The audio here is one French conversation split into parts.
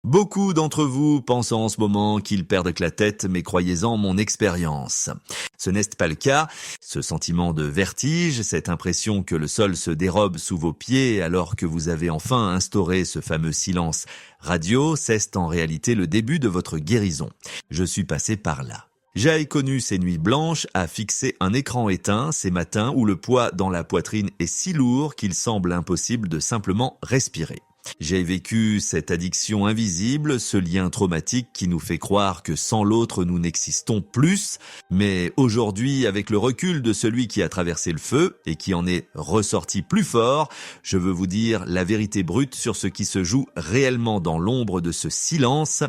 Beaucoup d'entre vous pensent en ce moment qu'ils perdent la tête, mais croyez-en mon expérience. Ce n'est pas le cas. Ce sentiment de vertige, cette impression que le sol se dérobe sous vos pieds alors que vous avez enfin instauré ce fameux silence radio, c'est en réalité le début de votre guérison. Je suis passé par là. J'ai connu ces nuits blanches à fixer un écran éteint, ces matins où le poids dans la poitrine est si lourd qu'il semble impossible de simplement respirer. J'ai vécu cette addiction invisible, ce lien traumatique qui nous fait croire que sans l'autre nous n'existons plus, mais aujourd'hui, avec le recul de celui qui a traversé le feu et qui en est ressorti plus fort, je veux vous dire la vérité brute sur ce qui se joue réellement dans l'ombre de ce silence.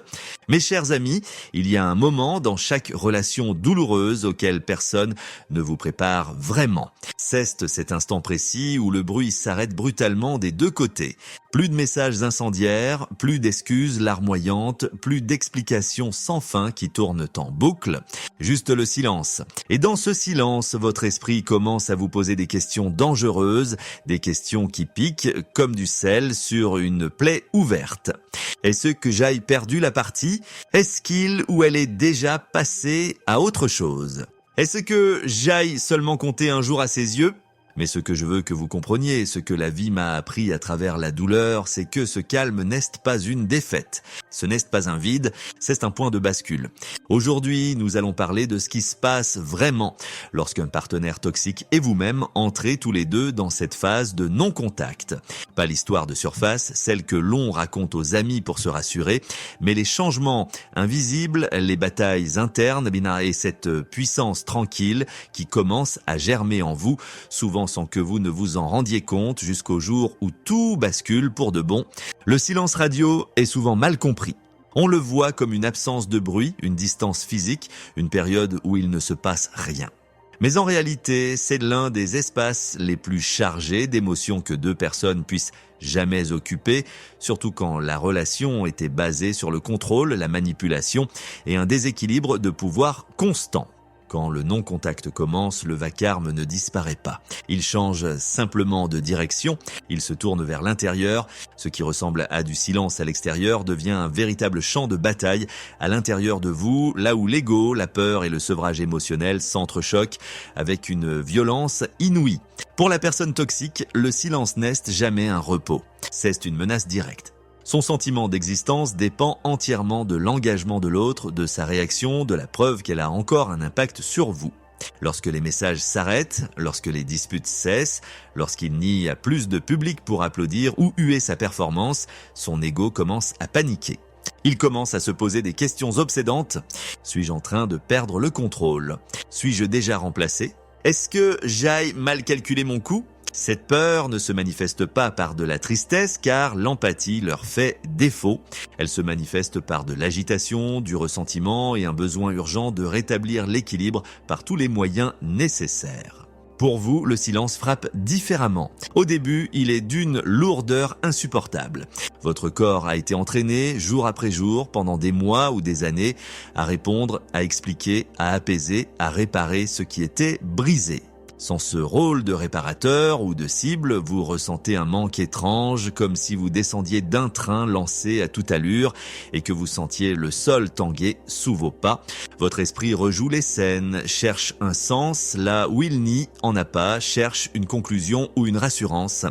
Mes chers amis, il y a un moment dans chaque relation douloureuse auquel personne ne vous prépare vraiment. C'est cet instant précis où le bruit s'arrête brutalement des deux côtés. Plus de messages incendiaires, plus d'excuses larmoyantes, plus d'explications sans fin qui tournent en boucle. Juste le silence. Et dans ce silence, votre esprit commence à vous poser des questions dangereuses, des questions qui piquent comme du sel sur une plaie ouverte. Est-ce que j'aille perdu la partie? Est-ce qu'il ou elle est déjà passé à autre chose? Est-ce que j'aille seulement compter un jour à ses yeux? Mais ce que je veux que vous compreniez, ce que la vie m'a appris à travers la douleur, c'est que ce calme n'est pas une défaite. Ce n'est pas un vide, c'est un point de bascule. Aujourd'hui, nous allons parler de ce qui se passe vraiment lorsqu'un partenaire toxique et vous-même entrez tous les deux dans cette phase de non-contact. Pas l'histoire de surface, celle que l'on raconte aux amis pour se rassurer, mais les changements invisibles, les batailles internes et cette puissance tranquille qui commence à germer en vous, souvent sans que vous ne vous en rendiez compte jusqu'au jour où tout bascule pour de bon. Le silence radio est souvent mal compris. On le voit comme une absence de bruit, une distance physique, une période où il ne se passe rien. Mais en réalité, c'est l'un des espaces les plus chargés d'émotions que deux personnes puissent jamais occuper, surtout quand la relation était basée sur le contrôle, la manipulation et un déséquilibre de pouvoir constant. Quand le non-contact commence, le vacarme ne disparaît pas. Il change simplement de direction, il se tourne vers l'intérieur. Ce qui ressemble à du silence à l'extérieur devient un véritable champ de bataille à l'intérieur de vous, là où l'ego, la peur et le sevrage émotionnel s'entrechoquent avec une violence inouïe. Pour la personne toxique, le silence n'est jamais un repos. C'est une menace directe. Son sentiment d'existence dépend entièrement de l'engagement de l'autre, de sa réaction, de la preuve qu'elle a encore un impact sur vous. Lorsque les messages s'arrêtent, lorsque les disputes cessent, lorsqu'il n'y a plus de public pour applaudir ou huer sa performance, son ego commence à paniquer. Il commence à se poser des questions obsédantes. Suis-je en train de perdre le contrôle? Suis-je déjà remplacé? Est-ce que j'aille mal calculer mon coup? Cette peur ne se manifeste pas par de la tristesse car l'empathie leur fait défaut. Elle se manifeste par de l'agitation, du ressentiment et un besoin urgent de rétablir l'équilibre par tous les moyens nécessaires. Pour vous, le silence frappe différemment. Au début, il est d'une lourdeur insupportable. Votre corps a été entraîné jour après jour pendant des mois ou des années à répondre, à expliquer, à apaiser, à réparer ce qui était brisé. Sans ce rôle de réparateur ou de cible, vous ressentez un manque étrange, comme si vous descendiez d'un train lancé à toute allure et que vous sentiez le sol tanguer sous vos pas. Votre esprit rejoue les scènes, cherche un sens là où il n'y en a pas, cherche une conclusion ou une rassurance.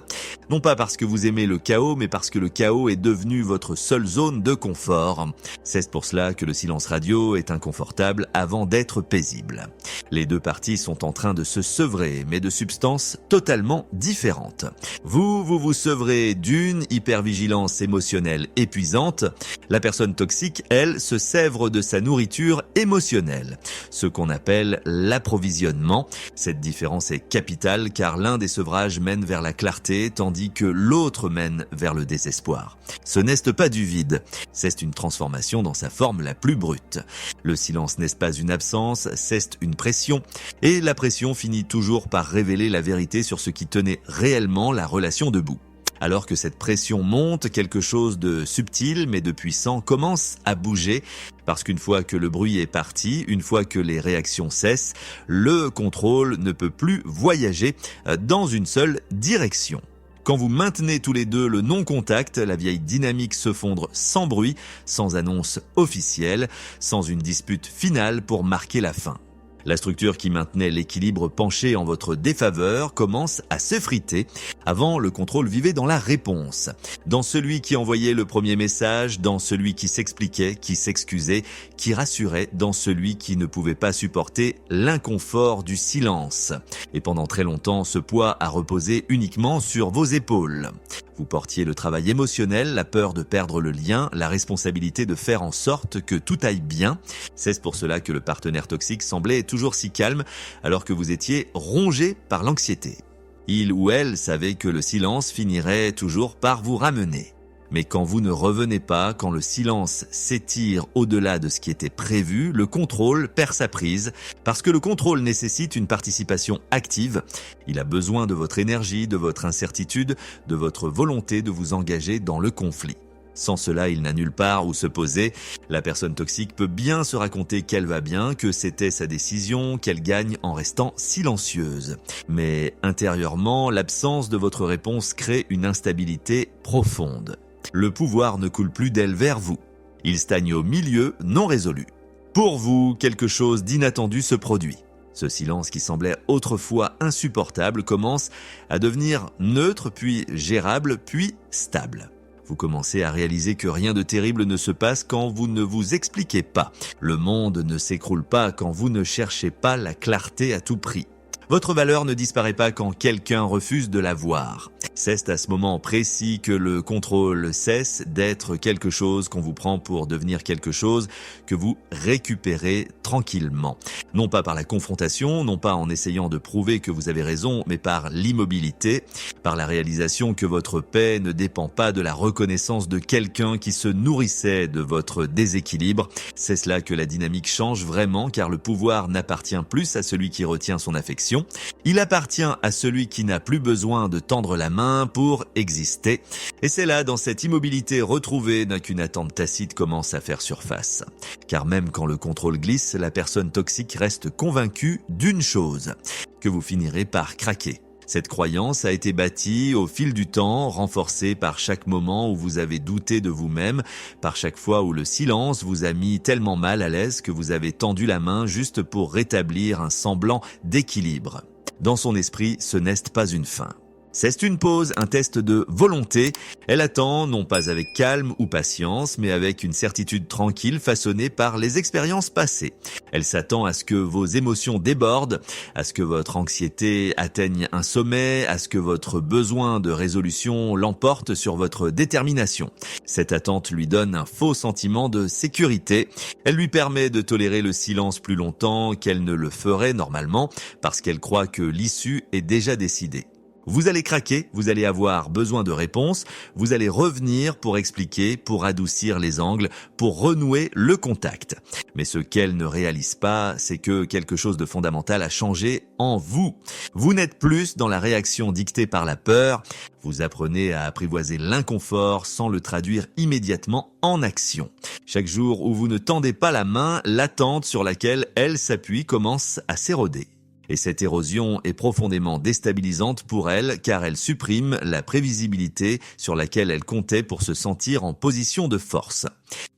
Non pas parce que vous aimez le chaos, mais parce que le chaos est devenu votre seule zone de confort. C'est pour cela que le silence radio est inconfortable avant d'être paisible. Les deux parties sont en train de se sevrer, mais de substances totalement différentes. Vous sevrez d'une hypervigilance émotionnelle épuisante. La personne toxique, elle, se sèvre de sa nourriture émotionnelle, ce qu'on appelle l'approvisionnement. Cette différence est capitale car l'un des sevrages mène vers la clarté, tandis que l'autre mène vers le désespoir. Ce n'est pas du vide, c'est une transformation dans sa forme la plus brute. Le silence n'est pas une absence, c'est une pression, et la pression finit toujours par révéler la vérité sur ce qui tenait réellement la relation debout. Alors que cette pression monte, quelque chose de subtil mais de puissant commence à bouger, parce qu'une fois que le bruit est parti, une fois que les réactions cessent, le contrôle ne peut plus voyager dans une seule direction. Quand vous maintenez tous les deux le non-contact, la vieille dynamique se fondre sans bruit, sans annonce officielle, sans une dispute finale pour marquer la fin. La structure qui maintenait l'équilibre penché en votre défaveur commence à s'effriter. Avant, le contrôle vivait dans la réponse. Dans celui qui envoyait le premier message, dans celui qui s'expliquait, qui s'excusait, qui rassurait, dans celui qui ne pouvait pas supporter l'inconfort du silence. Et pendant très longtemps, ce poids a reposé uniquement sur vos épaules. Vous portiez le travail émotionnel, la peur de perdre le lien, la responsabilité de faire en sorte que tout aille bien. C'est pour cela que le partenaire toxique semblait toujours si calme alors que vous étiez rongé par l'anxiété. Il ou elle savait que le silence finirait toujours par vous ramener. Mais quand vous ne revenez pas, quand le silence s'étire au-delà de ce qui était prévu, le contrôle perd sa prise, parce que le contrôle nécessite une participation active. Il a besoin de votre énergie, de votre incertitude, de votre volonté de vous engager dans le conflit. Sans cela, il n'a nulle part où se poser. La personne toxique peut bien se raconter qu'elle va bien, que c'était sa décision, qu'elle gagne en restant silencieuse. Mais intérieurement, l'absence de votre réponse crée une instabilité profonde. Le pouvoir ne coule plus d'elle vers vous. Il stagne au milieu, non résolu. Pour vous, quelque chose d'inattendu se produit. Ce silence qui semblait autrefois insupportable commence à devenir neutre, puis gérable, puis stable. Vous commencez à réaliser que rien de terrible ne se passe quand vous ne vous expliquez pas. Le monde ne s'écroule pas quand vous ne cherchez pas la clarté à tout prix. Votre valeur ne disparaît pas quand quelqu'un refuse de la voir. C'est à ce moment précis que le contrôle cesse d'être quelque chose qu'on vous prend pour devenir quelque chose que vous récupérez tranquillement. Non pas par la confrontation, non pas en essayant de prouver que vous avez raison, mais par l'immobilité, par la réalisation que votre paix ne dépend pas de la reconnaissance de quelqu'un qui se nourrissait de votre déséquilibre. C'est cela que la dynamique change vraiment, car le pouvoir n'appartient plus à celui qui retient son affection. Il appartient à celui qui n'a plus besoin de tendre la main pour exister. Et c'est là, dans cette immobilité retrouvée, qu'une attente tacite commence à faire surface. Car même quand le contrôle glisse, la personne toxique reste convaincue d'une chose, que vous finirez par craquer. Cette croyance a été bâtie au fil du temps, renforcée par chaque moment où vous avez douté de vous-même, par chaque fois où le silence vous a mis tellement mal à l'aise que vous avez tendu la main juste pour rétablir un semblant d'équilibre. Dans son esprit, ce n'est pas une fin. C'est une pause, un test de volonté. Elle attend, non pas avec calme ou patience, mais avec une certitude tranquille façonnée par les expériences passées. Elle s'attend à ce que vos émotions débordent, à ce que votre anxiété atteigne un sommet, à ce que votre besoin de résolution l'emporte sur votre détermination. Cette attente lui donne un faux sentiment de sécurité. Elle lui permet de tolérer le silence plus longtemps qu'elle ne le ferait normalement, parce qu'elle croit que l'issue est déjà décidée. Vous allez craquer, vous allez avoir besoin de réponses, vous allez revenir pour expliquer, pour adoucir les angles, pour renouer le contact. Mais ce qu'elle ne réalise pas, c'est que quelque chose de fondamental a changé en vous. Vous n'êtes plus dans la réaction dictée par la peur, vous apprenez à apprivoiser l'inconfort sans le traduire immédiatement en action. Chaque jour où vous ne tendez pas la main, l'attente sur laquelle elle s'appuie commence à s'éroder. Et cette érosion est profondément déstabilisante pour elle car elle supprime la prévisibilité sur laquelle elle comptait pour se sentir en position de force.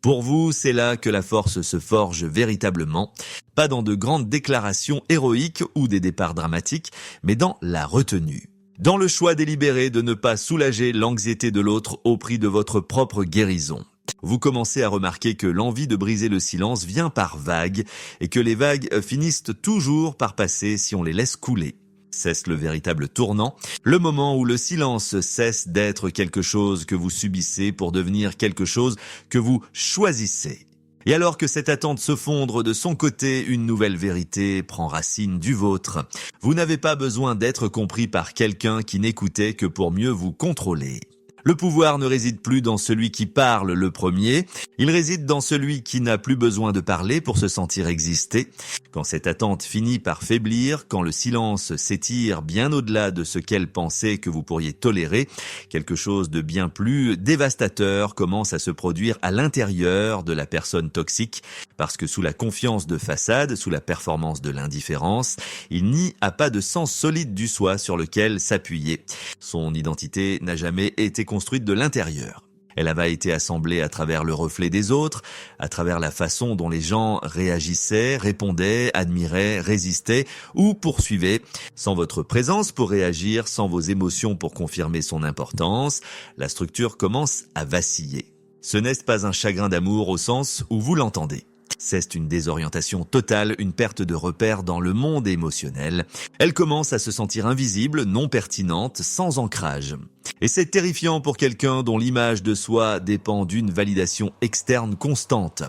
Pour vous, c'est là que la force se forge véritablement, pas dans de grandes déclarations héroïques ou des départs dramatiques, mais dans la retenue. Dans le choix délibéré de ne pas soulager l'anxiété de l'autre au prix de votre propre guérison. Vous commencez à remarquer que l'envie de briser le silence vient par vagues et que les vagues finissent toujours par passer si on les laisse couler. C'est le véritable tournant, le moment où le silence cesse d'être quelque chose que vous subissez pour devenir quelque chose que vous choisissez. Et alors que cette attente se fondre de son côté, une nouvelle vérité prend racine du vôtre. Vous n'avez pas besoin d'être compris par quelqu'un qui n'écoutait que pour mieux vous contrôler. Le pouvoir ne réside plus dans celui qui parle le premier, il réside dans celui qui n'a plus besoin de parler pour se sentir exister. Quand cette attente finit par faiblir, quand le silence s'étire bien au-delà de ce qu'elle pensait que vous pourriez tolérer, quelque chose de bien plus dévastateur commence à se produire à l'intérieur de la personne toxique, parce que sous la confiance de façade, sous la performance de l'indifférence, il n'y a pas de sens solide du soi sur lequel s'appuyer. Son identité n'a jamais été construite de l'intérieur. Elle avait été assemblée à travers le reflet des autres, à travers la façon dont les gens réagissaient, répondaient, admiraient, résistaient ou poursuivaient. Sans votre présence pour réagir, sans vos émotions pour confirmer son importance, la structure commence à vaciller. Ce n'est pas un chagrin d'amour au sens où vous l'entendez. C'est une désorientation totale, une perte de repère dans le monde émotionnel. Elle commence à se sentir invisible, non pertinente, sans ancrage. Et c'est terrifiant pour quelqu'un dont l'image de soi dépend d'une validation externe constante.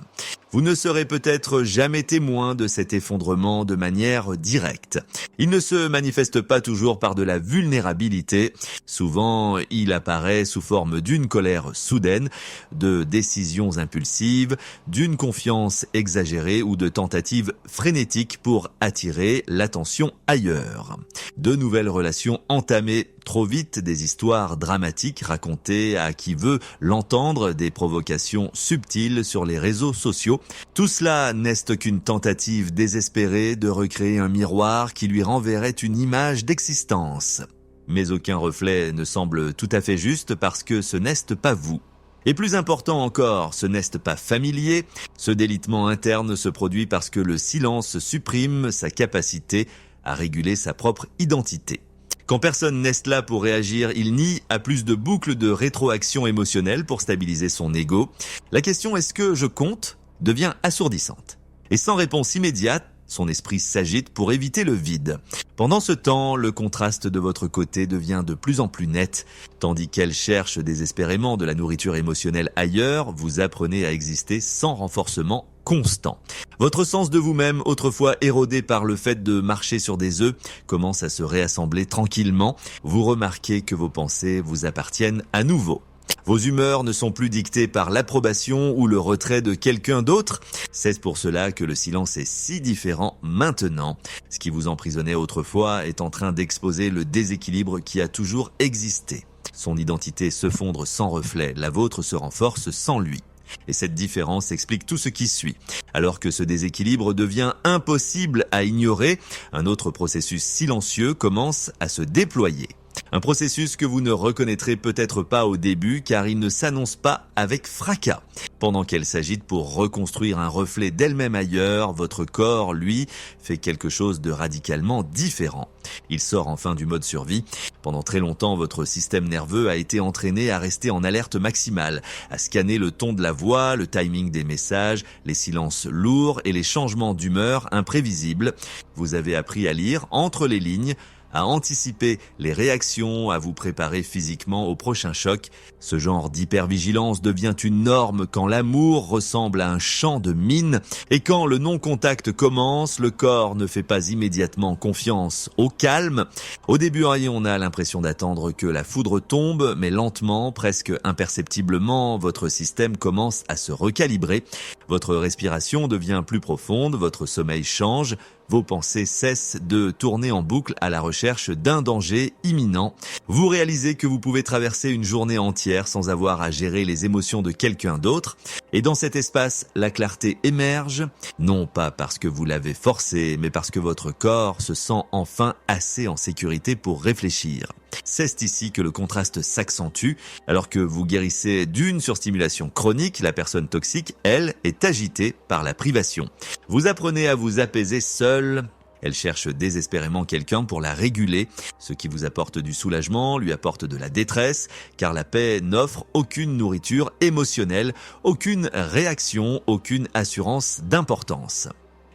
Vous ne serez peut-être jamais témoin de cet effondrement de manière directe. Il ne se manifeste pas toujours par de la vulnérabilité. Souvent, il apparaît sous forme d'une colère soudaine, de décisions impulsives, d'une confiance exagérée ou de tentatives frénétiques pour attirer l'attention ailleurs. De nouvelles relations entamées trop vite, des histoires dramatiques racontées à qui veut l'entendre, des provocations subtiles sur les réseaux sociaux. Tout cela n'est qu'une tentative désespérée de recréer un miroir qui lui renverrait une image d'existence. Mais aucun reflet ne semble tout à fait juste parce que ce n'est pas vous. Et plus important encore, ce n'est pas familier. Ce délitement interne se produit parce que le silence supprime sa capacité à réguler sa propre identité. Quand personne n'est là pour réagir, il nie à plus de boucles de rétroaction émotionnelle pour stabiliser son ego. La question est-ce que je compte devient assourdissante. Et sans réponse immédiate, son esprit s'agite pour éviter le vide. Pendant ce temps, le contraste de votre côté devient de plus en plus net. Tandis qu'elle cherche désespérément de la nourriture émotionnelle ailleurs, vous apprenez à exister sans renforcement constant. Votre sens de vous-même, autrefois érodé par le fait de marcher sur des œufs, commence à se réassembler tranquillement. Vous remarquez que vos pensées vous appartiennent à nouveau. Vos humeurs ne sont plus dictées par l'approbation ou le retrait de quelqu'un d'autre. C'est pour cela que le silence est si différent maintenant. Ce qui vous emprisonnait autrefois est en train d'exposer le déséquilibre qui a toujours existé. Son identité se fondre sans reflet, la vôtre se renforce sans lui. Et cette différence explique tout ce qui suit. Alors que ce déséquilibre devient impossible à ignorer, un autre processus silencieux commence à se déployer. Un processus que vous ne reconnaîtrez peut-être pas au début car il ne s'annonce pas avec fracas. Pendant qu'elle s'agite pour reconstruire un reflet d'elle-même ailleurs, votre corps, lui, fait quelque chose de radicalement différent. Il sort enfin du mode survie. Pendant très longtemps, votre système nerveux a été entraîné à rester en alerte maximale, à scanner le ton de la voix, le timing des messages, les silences lourds et les changements d'humeur imprévisibles. Vous avez appris à lire entre les lignes, à anticiper les réactions, à vous préparer physiquement au prochain choc. Ce genre d'hypervigilance devient une norme quand l'amour ressemble à un champ de mines et quand le non-contact commence, le corps ne fait pas immédiatement confiance au calme. Au début, on a l'impression d'attendre que la foudre tombe, mais lentement, presque imperceptiblement, votre système commence à se recalibrer. Votre respiration devient plus profonde, votre sommeil change. Vos pensées cessent de tourner en boucle à la recherche d'un danger imminent. Vous réalisez que vous pouvez traverser une journée entière sans avoir à gérer les émotions de quelqu'un d'autre. Et dans cet espace, la clarté émerge, non pas parce que vous l'avez forcé, mais parce que votre corps se sent enfin assez en sécurité pour réfléchir. C'est ici que le contraste s'accentue. Alors que vous guérissez d'une surstimulation chronique, la personne toxique, elle, est agitée par la privation. Vous apprenez à vous apaiser seul. Elle cherche désespérément quelqu'un pour la réguler. Ce qui vous apporte du soulagement lui apporte de la détresse, car la paix n'offre aucune nourriture émotionnelle, aucune réaction, aucune assurance d'importance.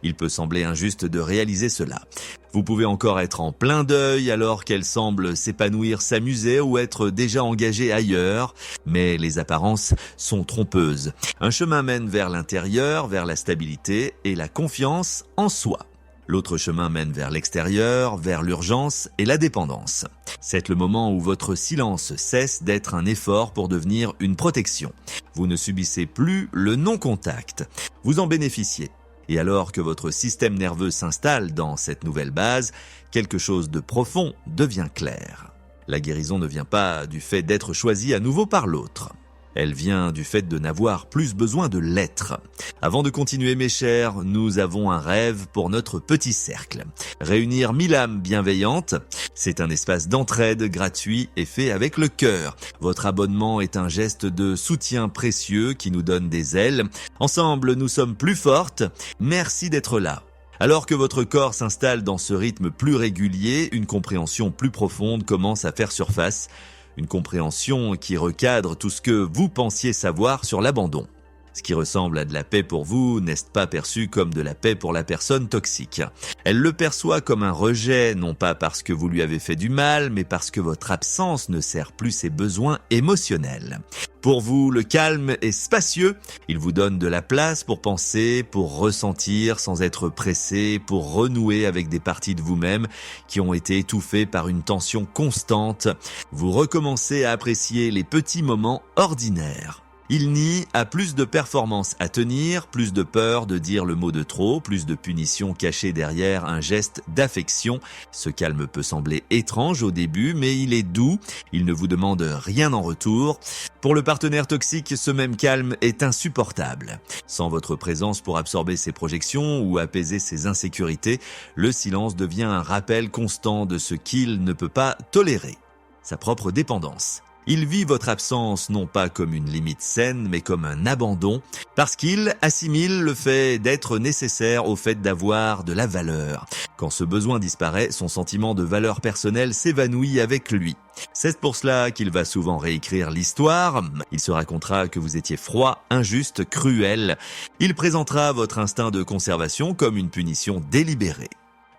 Il peut sembler injuste de réaliser cela. Vous pouvez encore être en plein deuil alors qu'elle semble s'épanouir, s'amuser ou être déjà engagée ailleurs, mais les apparences sont trompeuses. Un chemin mène vers l'intérieur, vers la stabilité et la confiance en soi. L'autre chemin mène vers l'extérieur, vers l'urgence et la dépendance. C'est le moment où votre silence cesse d'être un effort pour devenir une protection. Vous ne subissez plus le non-contact. Vous en bénéficiez. Et alors que votre système nerveux s'installe dans cette nouvelle base, quelque chose de profond devient clair. La guérison ne vient pas du fait d'être choisi à nouveau par l'autre. Elle vient du fait de n'avoir plus besoin de l'être. Avant de continuer mes chers, nous avons un rêve pour notre petit cercle. Réunir 1000 âmes bienveillantes, c'est un espace d'entraide gratuit et fait avec le cœur. Votre abonnement est un geste de soutien précieux qui nous donne des ailes. Ensemble, nous sommes plus fortes. Merci d'être là. Alors que votre corps s'installe dans ce rythme plus régulier, une compréhension plus profonde commence à faire surface. Une compréhension qui recadre tout ce que vous pensiez savoir sur l'abandon. Ce qui ressemble à de la paix pour vous n'est pas perçu comme de la paix pour la personne toxique. Elle le perçoit comme un rejet, non pas parce que vous lui avez fait du mal, mais parce que votre absence ne sert plus ses besoins émotionnels. Pour vous, le calme est spacieux. Il vous donne de la place pour penser, pour ressentir sans être pressé, pour renouer avec des parties de vous-même qui ont été étouffées par une tension constante. Vous recommencez à apprécier les petits moments ordinaires. Il nie à plus de performances à tenir, plus de peur de dire le mot de trop, plus de punition cachée derrière un geste d'affection. Ce calme peut sembler étrange au début, mais il est doux, il ne vous demande rien en retour. Pour le partenaire toxique, ce même calme est insupportable. Sans votre présence pour absorber ses projections ou apaiser ses insécurités, le silence devient un rappel constant de ce qu'il ne peut pas tolérer, sa propre dépendance. Il vit votre absence non pas comme une limite saine, mais comme un abandon, parce qu'il assimile le fait d'être nécessaire au fait d'avoir de la valeur. Quand ce besoin disparaît, son sentiment de valeur personnelle s'évanouit avec lui. C'est pour cela qu'il va souvent réécrire l'histoire. Il se racontera que vous étiez froid, injuste, cruel. Il présentera votre instinct de conservation comme une punition délibérée.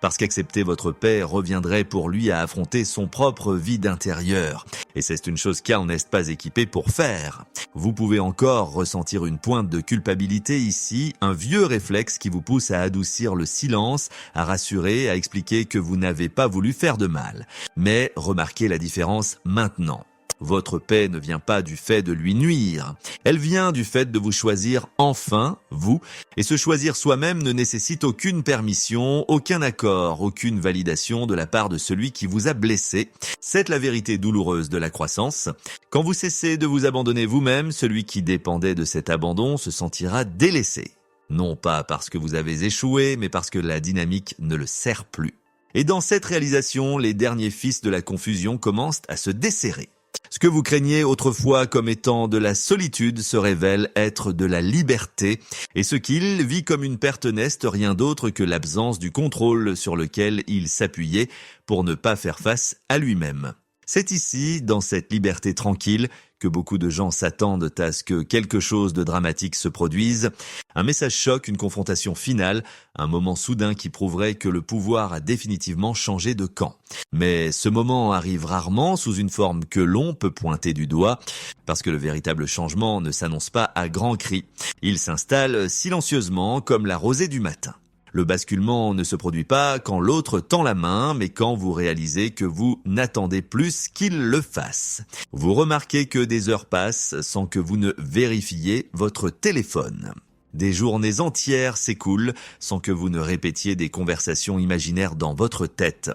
Parce qu'accepter votre paix reviendrait pour lui à affronter son propre vide intérieur. Et c'est une chose qu'Karl n'est pas équipé pour faire. Vous pouvez encore ressentir une pointe de culpabilité ici, un vieux réflexe qui vous pousse à adoucir le silence, à rassurer, à expliquer que vous n'avez pas voulu faire de mal. Mais remarquez la différence maintenant. Votre paix ne vient pas du fait de lui nuire. Elle vient du fait de vous choisir enfin, vous, et se choisir soi-même ne nécessite aucune permission, aucun accord, aucune validation de la part de celui qui vous a blessé. C'est la vérité douloureuse de la croissance. Quand vous cessez de vous abandonner vous-même, celui qui dépendait de cet abandon se sentira délaissé. Non pas parce que vous avez échoué, mais parce que la dynamique ne le sert plus. Et dans cette réalisation, les derniers fils de la confusion commencent à se desserrer. Ce que vous craigniez autrefois comme étant de la solitude se révèle être de la liberté, et ce qu'il vit comme une perte n'est rien d'autre que l'absence du contrôle sur lequel il s'appuyait pour ne pas faire face à lui-même. C'est ici, dans cette liberté tranquille, que beaucoup de gens s'attendent à ce que quelque chose de dramatique se produise. Un message choc, une confrontation finale, un moment soudain qui prouverait que le pouvoir a définitivement changé de camp. Mais ce moment arrive rarement sous une forme que l'on peut pointer du doigt, parce que le véritable changement ne s'annonce pas à grands cris. Il s'installe silencieusement comme la rosée du matin. Le basculement ne se produit pas quand l'autre tend la main, mais quand vous réalisez que vous n'attendez plus qu'il le fasse. Vous remarquez que des heures passent sans que vous ne vérifiez votre téléphone. Des journées entières s'écoulent sans que vous ne répétiez des conversations imaginaires dans votre tête.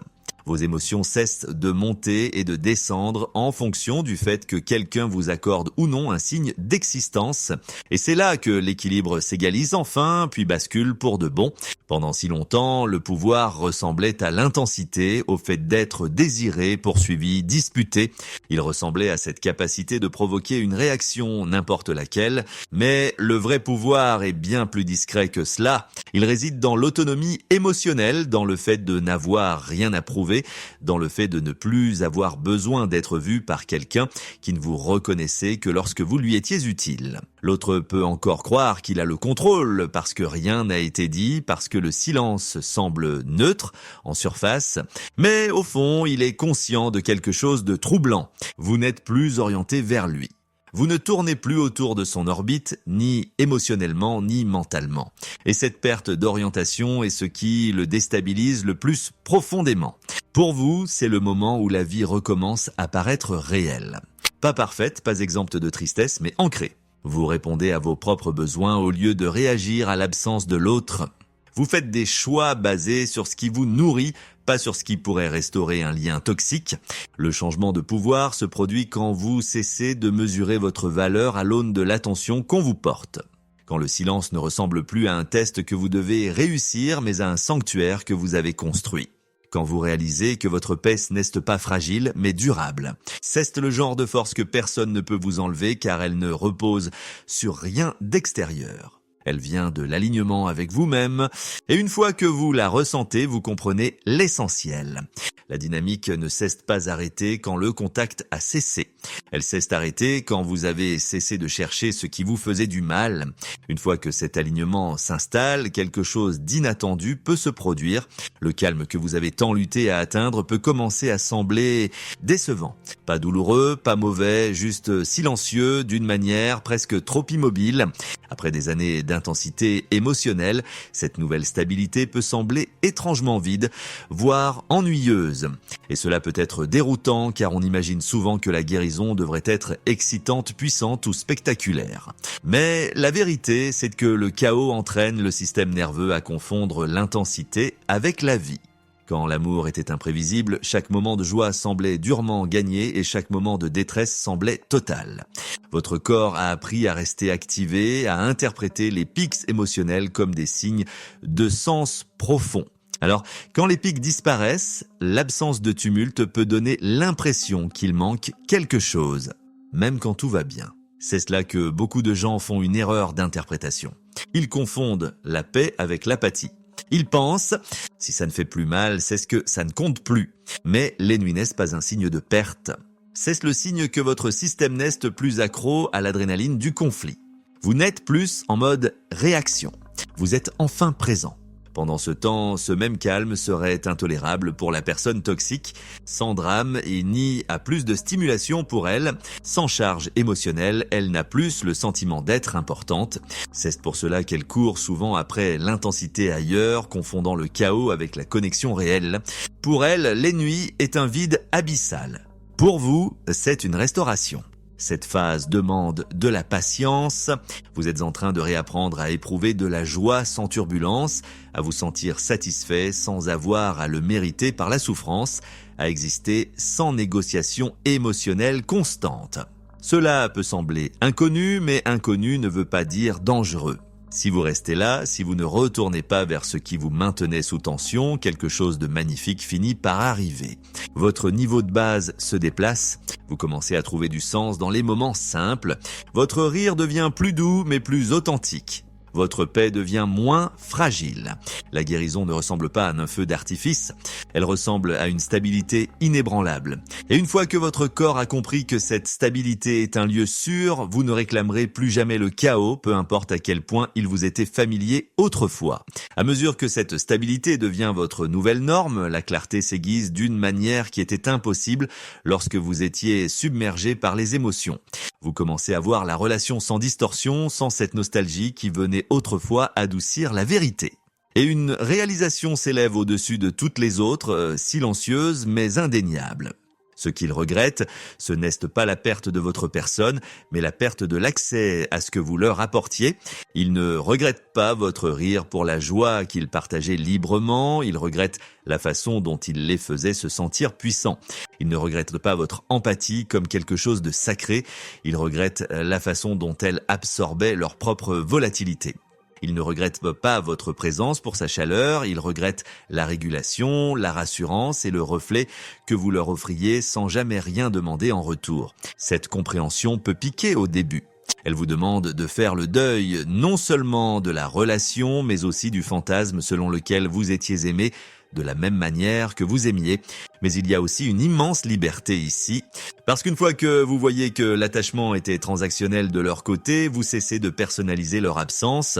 Vos émotions cessent de monter et de descendre en fonction du fait que quelqu'un vous accorde ou non un signe d'existence. Et c'est là que l'équilibre s'égalise enfin, puis bascule pour de bon. Pendant si longtemps, le pouvoir ressemblait à l'intensité, au fait d'être désiré, poursuivi, disputé. Il ressemblait à cette capacité de provoquer une réaction, n'importe laquelle. Mais le vrai pouvoir est bien plus discret que cela. Il réside dans l'autonomie émotionnelle, dans le fait de n'avoir rien à prouver, dans le fait de ne plus avoir besoin d'être vu par quelqu'un qui ne vous reconnaissait que lorsque vous lui étiez utile. L'autre peut encore croire qu'il a le contrôle parce que rien n'a été dit, parce que le silence semble neutre en surface, mais au fond, il est conscient de quelque chose de troublant. Vous n'êtes plus orienté vers lui. Vous ne tournez plus autour de son orbite, ni émotionnellement, ni mentalement. Et cette perte d'orientation est ce qui le déstabilise le plus profondément. Pour vous, c'est le moment où la vie recommence à paraître réelle. Pas parfaite, pas exempte de tristesse, mais ancrée. Vous répondez à vos propres besoins au lieu de réagir à l'absence de l'autre. Vous faites des choix basés sur ce qui vous nourrit, pas sur ce qui pourrait restaurer un lien toxique. Le changement de pouvoir se produit quand vous cessez de mesurer votre valeur à l'aune de l'attention qu'on vous porte. Quand le silence ne ressemble plus à un test que vous devez réussir, mais à un sanctuaire que vous avez construit. Quand vous réalisez que votre paix n'est pas fragile, mais durable. C'est le genre de force que personne ne peut vous enlever car elle ne repose sur rien d'extérieur. Elle vient de l'alignement avec vous-même, et une fois que vous la ressentez, vous comprenez l'essentiel. La dynamique ne cesse pas d'arrêter quand le contact a cessé. Elle cesse d'arrêter quand vous avez cessé de chercher ce qui vous faisait du mal. Une fois que cet alignement s'installe, quelque chose d'inattendu peut se produire. Le calme que vous avez tant lutté à atteindre peut commencer à sembler décevant. Pas douloureux, pas mauvais, juste silencieux, d'une manière presque trop immobile. Après des années d'intensité émotionnelle, cette nouvelle stabilité peut sembler étrangement vide, voire ennuyeuse. Et cela peut être déroutant car on imagine souvent que la guérison devrait être excitante, puissante ou spectaculaire. Mais la vérité, c'est que le chaos entraîne le système nerveux à confondre l'intensité avec la vie. Quand l'amour était imprévisible, chaque moment de joie semblait durement gagné et chaque moment de détresse semblait total. Votre corps a appris à rester activé, à interpréter les pics émotionnels comme des signes de sens profond. Alors, quand les pics disparaissent, l'absence de tumulte peut donner l'impression qu'il manque quelque chose, même quand tout va bien. C'est cela que beaucoup de gens font une erreur d'interprétation. Ils confondent la paix avec l'apathie. Ils pensent, si ça ne fait plus mal, c'est ce que ça ne compte plus. Mais l'ennui n'est pas un signe de perte. C'est le signe que votre système n'est plus accro à l'adrénaline du conflit. Vous n'êtes plus en mode réaction. Vous êtes enfin présent. Pendant ce temps, ce même calme serait intolérable pour la personne toxique, sans drame et ni à plus de stimulation pour elle, sans charge émotionnelle, elle n'a plus le sentiment d'être importante. C'est pour cela qu'elle court souvent après l'intensité ailleurs, confondant le chaos avec la connexion réelle. Pour elle, l'ennui est un vide abyssal. Pour vous, c'est une restauration. Cette phase demande de la patience. Vous êtes en train de réapprendre à éprouver de la joie sans turbulence, à vous sentir satisfait sans avoir à le mériter par la souffrance, à exister sans négociation émotionnelle constante. Cela peut sembler inconnu, mais inconnu ne veut pas dire dangereux. Si vous restez là, si vous ne retournez pas vers ce qui vous maintenait sous tension, quelque chose de magnifique finit par arriver. Votre niveau de base se déplace, vous commencez à trouver du sens dans les moments simples, votre rire devient plus doux mais plus authentique. Votre paix devient moins fragile. La guérison ne ressemble pas à un feu d'artifice, elle ressemble à une stabilité inébranlable. Et une fois que votre corps a compris que cette stabilité est un lieu sûr, vous ne réclamerez plus jamais le chaos, peu importe à quel point il vous était familier autrefois. À mesure que cette stabilité devient votre nouvelle norme, la clarté s'aiguise d'une manière qui était impossible lorsque vous étiez submergé par les émotions. Vous commencez à voir la relation sans distorsion, sans cette nostalgie qui venait autrefois adoucir la vérité. Et une réalisation s'élève au-dessus de toutes les autres, silencieuse mais indéniable. Ce qu'il regrette, ce n'est pas la perte de votre personne, mais la perte de l'accès à ce que vous leur apportiez. Il ne regrette pas votre rire pour la joie qu'il partageait librement, il regrette la façon dont il les faisait se sentir puissants. Il ne regrette pas votre empathie comme quelque chose de sacré, il regrette la façon dont elle absorbait leur propre volatilité. Il ne regrette pas votre présence pour sa chaleur, il regrette la régulation, la rassurance et le reflet que vous leur offriez sans jamais rien demander en retour. Cette compréhension peut piquer au début. Elle vous demande de faire le deuil non seulement de la relation, mais aussi du fantasme selon lequel vous étiez aimé de la même manière que vous aimiez. Mais il y a aussi une immense liberté ici, parce qu'une fois que vous voyez que l'attachement était transactionnel de leur côté, vous cessez de personnaliser leur absence.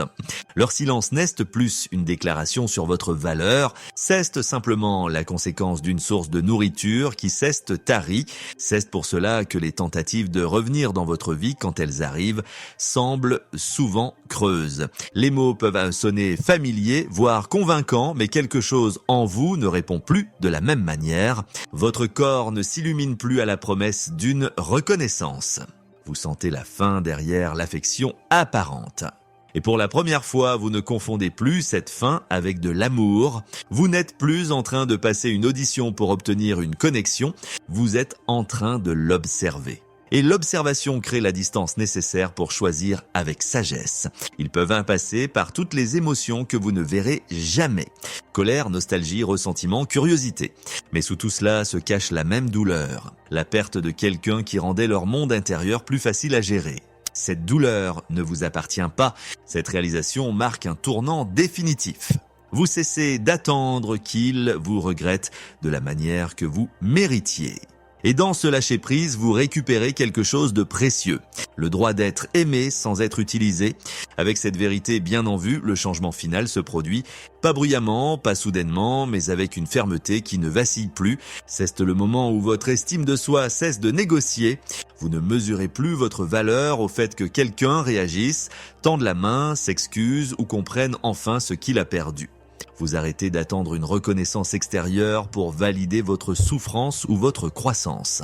Leur silence n'est plus une déclaration sur votre valeur, c'est simplement la conséquence d'une source de nourriture qui s'est tarie. C'est pour cela que les tentatives de revenir dans votre vie quand elles arrivent semblent souvent creuses. Les mots peuvent sonner familiers, voire convaincants, mais quelque chose en vous ne répond plus de la même manière. Votre corps ne s'illumine plus à la promesse d'une reconnaissance. Vous sentez la faim derrière l'affection apparente. Et pour la première fois, vous ne confondez plus cette faim avec de l'amour. Vous n'êtes plus en train de passer une audition pour obtenir une connexion, vous êtes en train de l'observer. Et l'observation crée la distance nécessaire pour choisir avec sagesse. Ils peuvent passer par toutes les émotions que vous ne verrez jamais. Colère, nostalgie, ressentiment, curiosité. Mais sous tout cela se cache la même douleur. La perte de quelqu'un qui rendait leur monde intérieur plus facile à gérer. Cette douleur ne vous appartient pas. Cette réalisation marque un tournant définitif. Vous cessez d'attendre qu'ils vous regrettent de la manière que vous méritiez. Et dans ce lâcher-prise, vous récupérez quelque chose de précieux. Le droit d'être aimé sans être utilisé. Avec cette vérité bien en vue, le changement final se produit. Pas bruyamment, pas soudainement, mais avec une fermeté qui ne vacille plus. C'est le moment où votre estime de soi cesse de négocier. Vous ne mesurez plus votre valeur au fait que quelqu'un réagisse, tende la main, s'excuse ou comprenne enfin ce qu'il a perdu. Vous arrêtez d'attendre une reconnaissance extérieure pour valider votre souffrance ou votre croissance.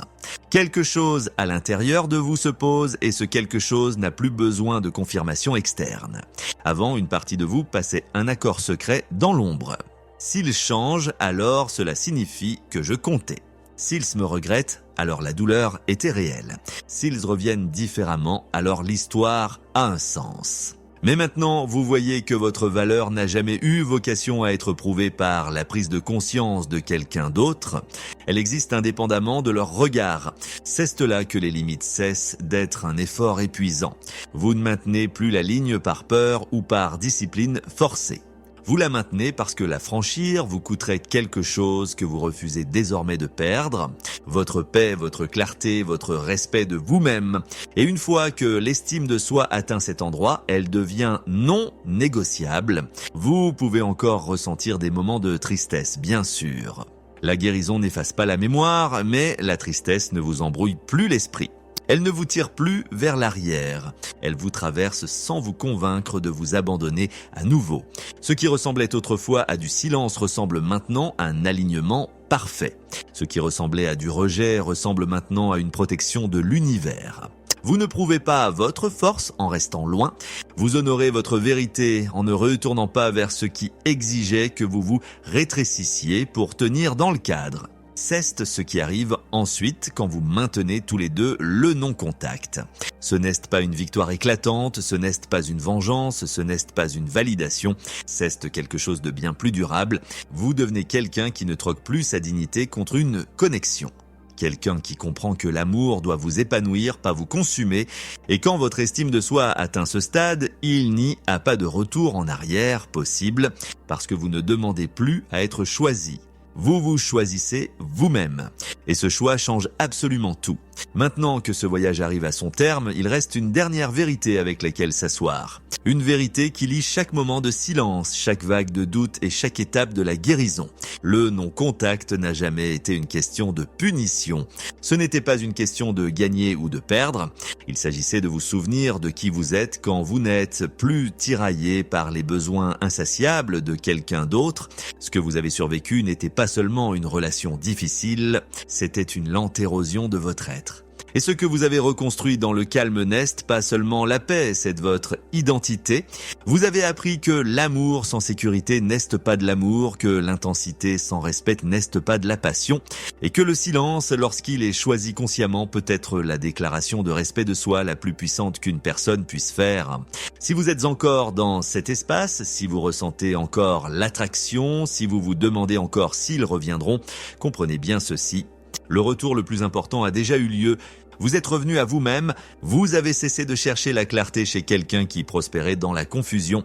Quelque chose à l'intérieur de vous se pose et ce quelque chose n'a plus besoin de confirmation externe. Avant, une partie de vous passait un accord secret dans l'ombre. S'ils changent, alors cela signifie que je comptais. S'ils me regrettent, alors la douleur était réelle. S'ils reviennent différemment, alors l'histoire a un sens. Mais maintenant, vous voyez que votre valeur n'a jamais eu vocation à être prouvée par la prise de conscience de quelqu'un d'autre. Elle existe indépendamment de leur regard. C'est là que les limites cessent d'être un effort épuisant. Vous ne maintenez plus la ligne par peur ou par discipline forcée. Vous la maintenez parce que la franchir vous coûterait quelque chose que vous refusez désormais de perdre, votre paix, votre clarté, votre respect de vous-même. Et une fois que l'estime de soi atteint cet endroit, elle devient non négociable. Vous pouvez encore ressentir des moments de tristesse, bien sûr. La guérison n'efface pas la mémoire, mais la tristesse ne vous embrouille plus l'esprit. Elle ne vous tire plus vers l'arrière. Elle vous traverse sans vous convaincre de vous abandonner à nouveau. Ce qui ressemblait autrefois à du silence ressemble maintenant à un alignement parfait. Ce qui ressemblait à du rejet ressemble maintenant à une protection de l'univers. Vous ne prouvez pas votre force en restant loin. Vous honorez votre vérité en ne retournant pas vers ce qui exigeait que vous vous rétrécissiez pour tenir dans le cadre. C'est ce qui arrive ensuite quand vous maintenez tous les deux le non-contact. Ce n'est pas une victoire éclatante, ce n'est pas une vengeance, ce n'est pas une validation, c'est quelque chose de bien plus durable. Vous devenez quelqu'un qui ne troque plus sa dignité contre une connexion. Quelqu'un qui comprend que l'amour doit vous épanouir, pas vous consumer, et quand votre estime de soi atteint ce stade, il n'y a pas de retour en arrière possible, parce que vous ne demandez plus à être choisi. Vous vous choisissez vous-même. Et ce choix change absolument tout. Maintenant que ce voyage arrive à son terme, il reste une dernière vérité avec laquelle s'asseoir. Une vérité qui lie chaque moment de silence, chaque vague de doute et chaque étape de la guérison. Le non-contact n'a jamais été une question de punition. Ce n'était pas une question de gagner ou de perdre. Il s'agissait de vous souvenir de qui vous êtes quand vous n'êtes plus tiraillé par les besoins insatiables de quelqu'un d'autre. Ce que vous avez survécu n'était pas seulement une relation difficile, c'était une lente érosion de votre être. Et ce que vous avez reconstruit dans le calme n'est pas seulement la paix, c'est votre identité. Vous avez appris que l'amour sans sécurité n'est pas de l'amour, que l'intensité sans respect n'est pas de la passion, et que le silence, lorsqu'il est choisi consciemment, peut être la déclaration de respect de soi la plus puissante qu'une personne puisse faire. Si vous êtes encore dans cet espace, si vous ressentez encore l'attraction, si vous vous demandez encore s'ils reviendront, comprenez bien ceci. Le retour le plus important a déjà eu lieu. Vous êtes revenu à vous-même, vous avez cessé de chercher la clarté chez quelqu'un qui prospérait dans la confusion.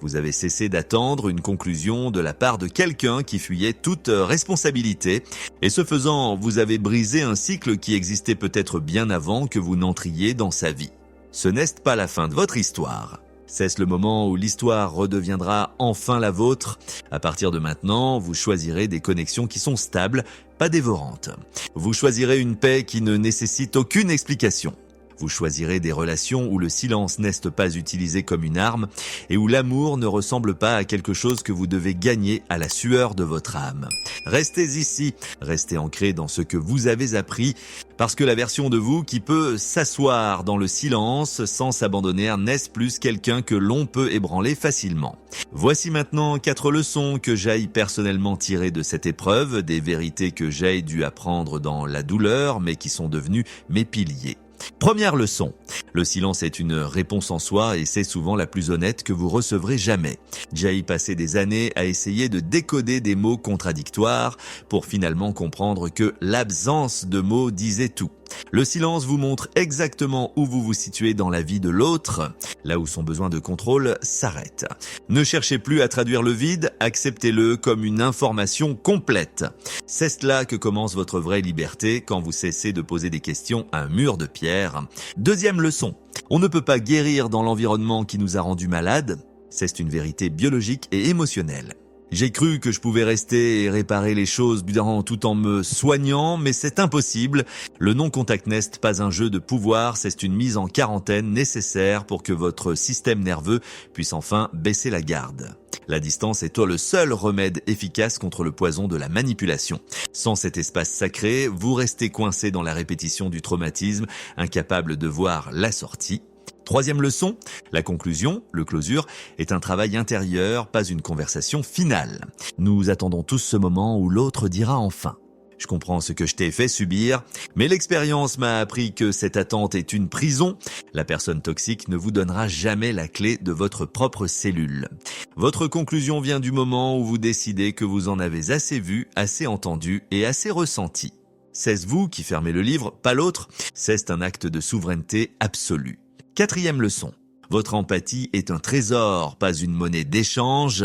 Vous avez cessé d'attendre une conclusion de la part de quelqu'un qui fuyait toute responsabilité, et ce faisant, vous avez brisé un cycle qui existait peut-être bien avant que vous n'entriez dans sa vie. Ce n'est pas la fin de votre histoire. C'est le moment où l'histoire redeviendra enfin la vôtre. À partir de maintenant, vous choisirez des connexions qui sont stables, pas dévorantes. Vous choisirez une paix qui ne nécessite aucune explication. Vous choisirez des relations où le silence n'est pas utilisé comme une arme et où l'amour ne ressemble pas à quelque chose que vous devez gagner à la sueur de votre âme. Restez ici, restez ancré dans ce que vous avez appris, parce que la version de vous qui peut s'asseoir dans le silence sans s'abandonner n'est plus quelqu'un que l'on peut ébranler facilement. Voici maintenant 4 leçons que j'ai personnellement tirées de cette épreuve, des vérités que j'ai dû apprendre dans la douleur mais qui sont devenues mes piliers. Première leçon, le silence est une réponse en soi et c'est souvent la plus honnête que vous recevrez jamais. J'ai passé des années à essayer de décoder des mots contradictoires pour finalement comprendre que l'absence de mots disait tout. Le silence vous montre exactement où vous vous situez dans la vie de l'autre, là où son besoin de contrôle s'arrête. Ne cherchez plus à traduire le vide, acceptez-le comme une information complète. C'est là que commence votre vraie liberté quand vous cessez de poser des questions à un mur de pierre. Deuxième leçon, on ne peut pas guérir dans l'environnement qui nous a rendus malades, c'est une vérité biologique et émotionnelle. J'ai cru que je pouvais rester et réparer les choses durant tout en me soignant, mais c'est impossible. Le non-contact n'est pas un jeu de pouvoir, c'est une mise en quarantaine nécessaire pour que votre système nerveux puisse enfin baisser la garde. La distance est le seul remède efficace contre le poison de la manipulation. Sans cet espace sacré, vous restez coincé dans la répétition du traumatisme, incapable de voir la sortie. Troisième leçon, la conclusion, le closure, est un travail intérieur, pas une conversation finale. Nous attendons tous ce moment où l'autre dira enfin. Je comprends ce que je t'ai fait subir, mais l'expérience m'a appris que cette attente est une prison. La personne toxique ne vous donnera jamais la clé de votre propre cellule. Votre conclusion vient du moment où vous décidez que vous en avez assez vu, assez entendu et assez ressenti. C'est vous qui fermez le livre, pas l'autre. C'est un acte de souveraineté absolue. Quatrième leçon. Votre empathie est un trésor, pas une monnaie d'échange.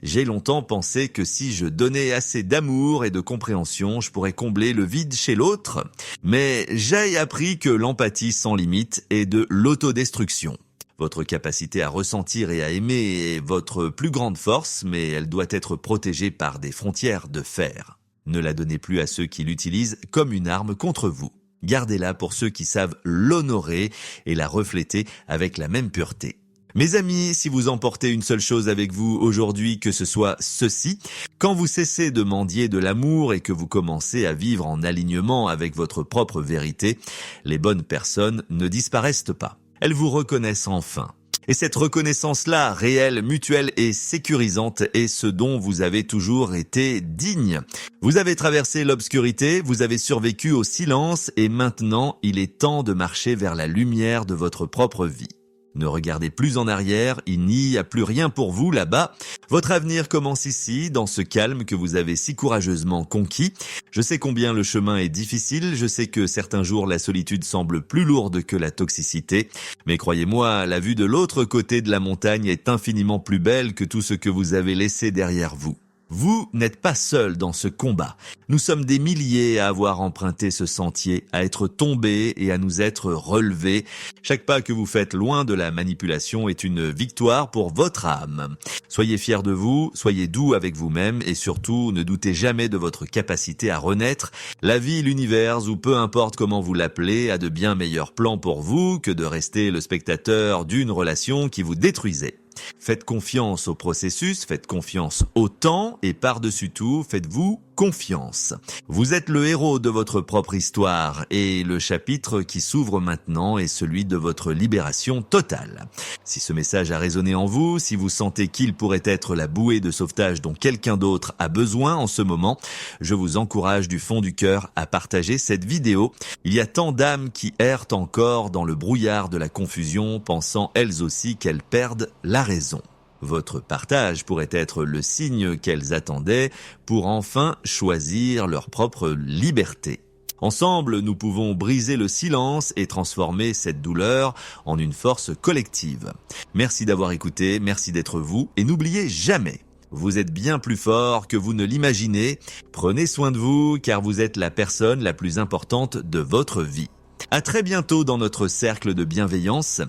J'ai longtemps pensé que si je donnais assez d'amour et de compréhension, je pourrais combler le vide chez l'autre. Mais j'ai appris que l'empathie sans limite est de l'autodestruction. Votre capacité à ressentir et à aimer est votre plus grande force, mais elle doit être protégée par des frontières de fer. Ne la donnez plus à ceux qui l'utilisent comme une arme contre vous. Gardez-la pour ceux qui savent l'honorer et la refléter avec la même pureté. Mes amis, si vous emportez une seule chose avec vous aujourd'hui, que ce soit ceci, quand vous cessez de mendier de l'amour et que vous commencez à vivre en alignement avec votre propre vérité, les bonnes personnes ne disparaissent pas. Elles vous reconnaissent enfin. Et cette reconnaissance-là, réelle, mutuelle et sécurisante, est ce dont vous avez toujours été digne. Vous avez traversé l'obscurité, vous avez survécu au silence et maintenant, il est temps de marcher vers la lumière de votre propre vie. Ne regardez plus en arrière, il n'y a plus rien pour vous là-bas. Votre avenir commence ici, dans ce calme que vous avez si courageusement conquis. Je sais combien le chemin est difficile, je sais que certains jours la solitude semble plus lourde que la toxicité. Mais croyez-moi, la vue de l'autre côté de la montagne est infiniment plus belle que tout ce que vous avez laissé derrière vous. Vous n'êtes pas seul dans ce combat. Nous sommes des milliers à avoir emprunté ce sentier, à être tombés et à nous être relevés. Chaque pas que vous faites loin de la manipulation est une victoire pour votre âme. Soyez fiers de vous, soyez doux avec vous-même et surtout ne doutez jamais de votre capacité à renaître. La vie, l'univers ou peu importe comment vous l'appelez a de bien meilleurs plans pour vous que de rester le spectateur d'une relation qui vous détruisait. Faites confiance au processus, faites confiance au temps et par-dessus tout, faites-vous confiance. Vous êtes le héros de votre propre histoire et le chapitre qui s'ouvre maintenant est celui de votre libération totale. Si ce message a résonné en vous, si vous sentez qu'il pourrait être la bouée de sauvetage dont quelqu'un d'autre a besoin en ce moment, je vous encourage du fond du cœur à partager cette vidéo. Il y a tant d'âmes qui errent encore dans le brouillard de la confusion, pensant elles aussi qu'elles perdent la raison. Votre partage pourrait être le signe qu'elles attendaient pour enfin choisir leur propre liberté. Ensemble, nous pouvons briser le silence et transformer cette douleur en une force collective. Merci d'avoir écouté, merci d'être vous, et n'oubliez jamais, vous êtes bien plus fort que vous ne l'imaginez. Prenez soin de vous, car vous êtes la personne la plus importante de votre vie. À très bientôt dans notre cercle de bienveillance.